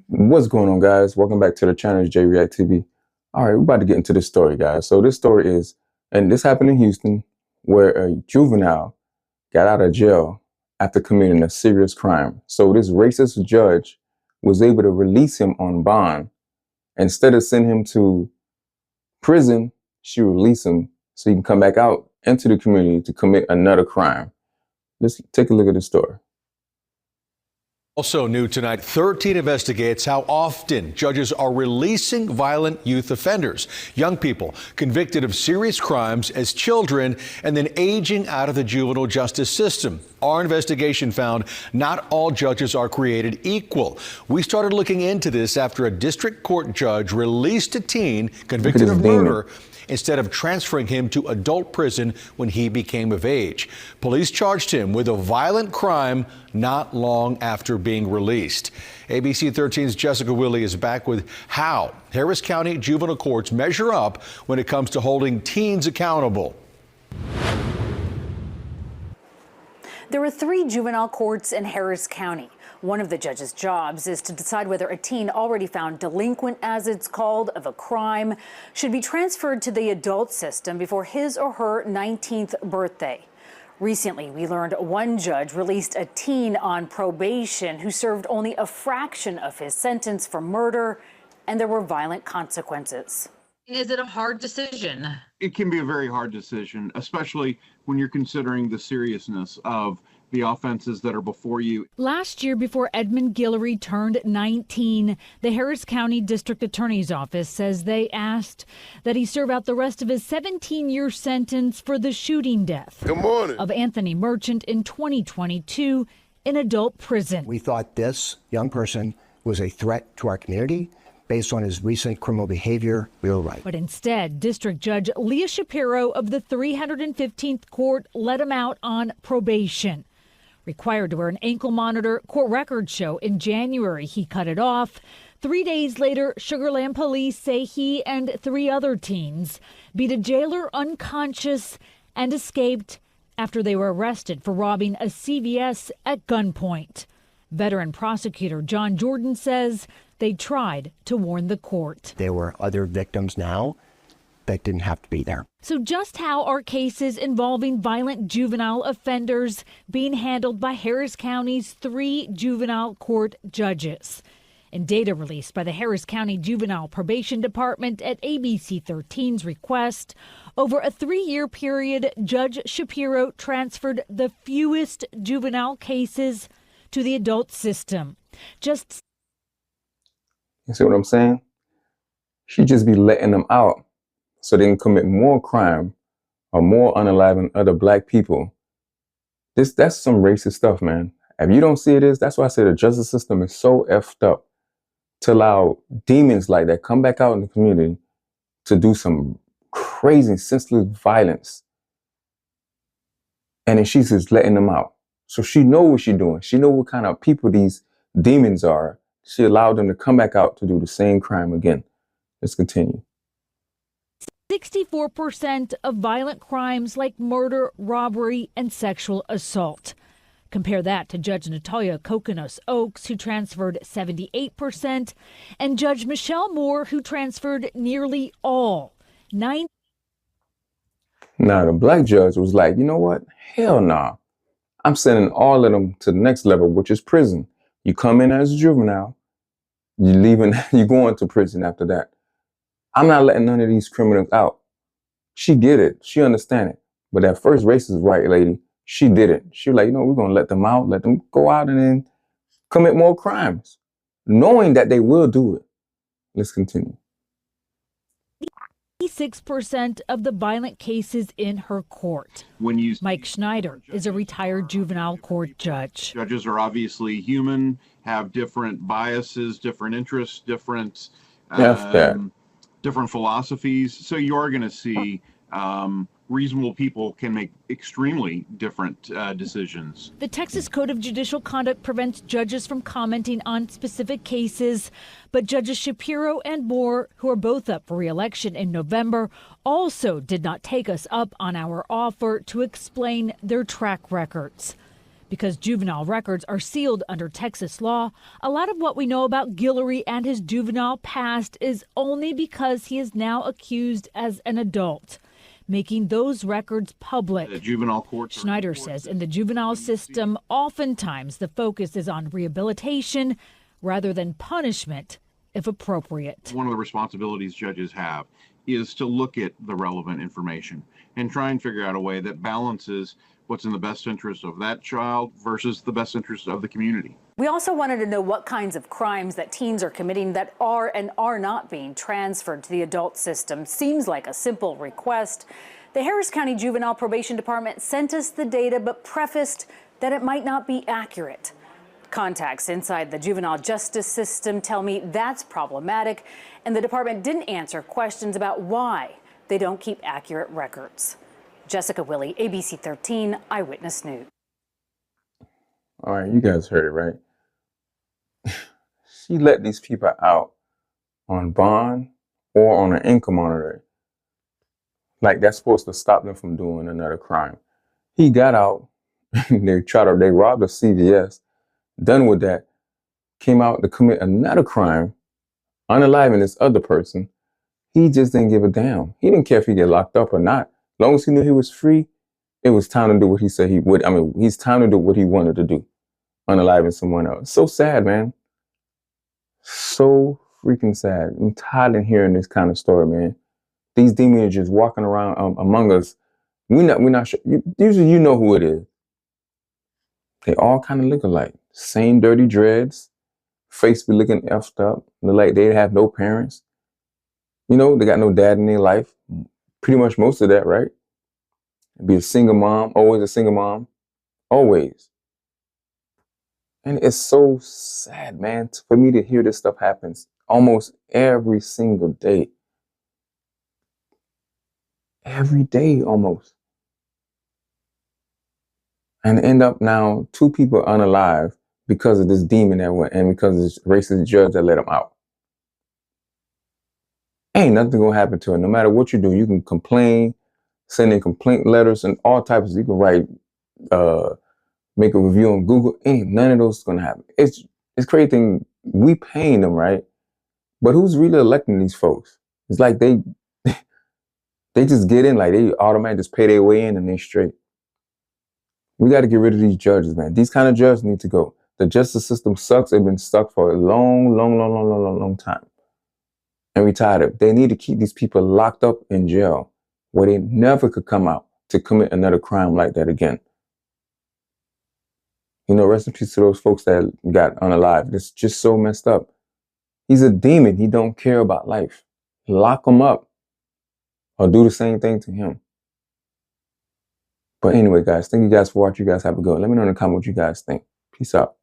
What's going on, guys? Welcome back to the channel, J React TV. All right, we're about to get into this story, guys. So this story is, and this happened in Houston, where a juvenile got out of jail after committing a serious crime. So this racist judge was able to release him on bond. Instead of sending him to prison, she released him so he can come back out into the community to commit another crime. Let's take a look at the story. Also new tonight, 13 investigates how often judges are releasing violent youth offenders, young people convicted of serious crimes as children and then aging out of the juvenile justice system. Our investigation found not all judges are created equal. We started looking into this after a district court judge released a teen convicted of murder instead of transferring him to adult prison when he became of age. Police charged him with a violent crime not long after being released. ABC 13's Jessica Willey is back with how Harris County juvenile courts measure up when it comes to holding teens accountable. There are 3 juvenile courts in Harris County. One of the judge's jobs is to decide whether a teen already found delinquent, as it's called, of a crime, should be transferred to the adult system before his or her 19th birthday. Recently, we learned one judge released a teen on probation who served only a fraction of his sentence for murder, and there were violent consequences. Is it a hard decision? It can be a very hard decision, especially when you're considering the seriousness of the offenses that are before you. Last year, before Edmund Guillory turned 19, the Harris County District Attorney's Office says they asked that he serve out the rest of his 17-year sentence for the shooting death of Anthony Merchant in 2022 in adult prison. We thought this young person was a threat to our community. Based on his recent criminal behavior, we were right. But instead, District Judge Leah Shapiro of the 315th Court let him out on probation. Required to wear an ankle monitor, court records show in January he cut it off. 3 days later, Sugar Land police say he and 3 other teens beat a jailer unconscious and escaped after they were arrested for robbing a CVS at gunpoint. Veteran prosecutor John Jordan says they tried to warn the court. There were other victims now that didn't have to be there. So just how are cases involving violent juvenile offenders being handled by Harris County's 3 juvenile court judges? In data released by the Harris County Juvenile Probation Department at ABC 13's request, over a 3-year period, Judge Shapiro transferred the fewest juvenile cases to the adult system. You see what I'm saying? She just be letting them out so they can commit more crime or more unaliving other black people. That's some racist stuff, man. If you don't see it is, that's why I say the justice system is so effed up to allow demons like that come back out in the community to do some crazy, senseless violence. And then she's just letting them out. So she know what she's doing. She know what kind of people these demons are. She allowed them to come back out to do the same crime again. Let's continue. 64% of violent crimes like murder, robbery, and sexual assault. Compare that to Judge Natalia Kokonos Oaks, who transferred 78%, and Judge Michelle Moore, who transferred nearly all, 9. Now, the black judge was like, you know what? Hell nah. I'm sending all of them to the next level, which is prison. You come in as a juvenile, you leaving, you going to prison after that. I'm not letting none of these criminals out. She get it. She understand it. But that first racist white lady, she didn't. She was like, you know, we're going to let them out, let them go out and then commit more crimes, knowing that they will do it. Let's continue. 86% of the violent cases in her court. Mike Schneider is a retired juvenile court judge. Judges are obviously human, have different biases, different interests, different philosophies. So you are going to see reasonable people can make extremely different decisions. The Texas Code of Judicial Conduct prevents judges from commenting on specific cases, but Judges Shapiro and Moore, who are both up for re-election in November, also did not take us up on our offer to explain their track records. Because juvenile records are sealed under Texas law, a lot of what we know about Guillory and his juvenile past is only because he is now accused as an adult, making those records public. The juvenile courts. Schneider says in the juvenile system, oftentimes the focus is on rehabilitation rather than punishment, if appropriate. One of the responsibilities judges have is to look at the relevant information and try and figure out a way that balances what's in the best interest of that child versus the best interest of the community. We also wanted to know what kinds of crimes that teens are committing that are and are not being transferred to the adult system. Seems like a simple request. The Harris County Juvenile Probation Department sent us the data, but prefaced that it might not be accurate. Contacts inside the juvenile justice system tell me that's problematic, and the department didn't answer questions about why they don't keep accurate records. Jessica Willey, ABC 13 Eyewitness News. All right, you guys heard it, right? She let these people out on bond or on an income monitor. Like that's supposed to stop them from doing another crime. He got out, they robbed a CVS, done with that, came out to commit another crime, unaliving this other person. He just didn't give a damn. He didn't care if he get locked up or not. As long as he knew he was free, it was time to do what he said he would. I mean, he's time to do what he wanted to do, unaliving someone else. So sad, man. So freaking sad. I'm tired of hearing this kind of story, man. These demons are just walking around among us. We're not sure. Usually you know who it is. They all kind of look alike. Same dirty dreads. Face be looking effed up. Look like they have no parents. You know, they got no dad in their life. Pretty much most of that, right? Be a single mom, always a single mom. Always. And it's so sad, man, for me to hear this stuff happens almost every single day. Every day, almost. And end up now 2 people unalive because of this demon that went, and because of this racist judge that let them out. Ain't nothing gonna happen to it. No matter what you do, you can complain, send in complaint letters and all types. You can write, make a review on Google. Ain't none of those is gonna happen. It's crazy thing. We paying them, right? But who's really electing these folks? It's like they just get in, like they automatically just pay their way in and they straight. We got to get rid of these judges, man. These kind of judges need to go. The justice system sucks. They've been stuck for a long time. And we tired of it. They need to keep these people locked up in jail where they never could come out to commit another crime like that again. You know, rest in peace to those folks that got unalived. It's just so messed up. He's a demon. He don't care about life. Lock him up or do the same thing to him. But anyway, guys, thank you guys for watching. You guys have a good one. Let me know in the comments what you guys think. Peace out.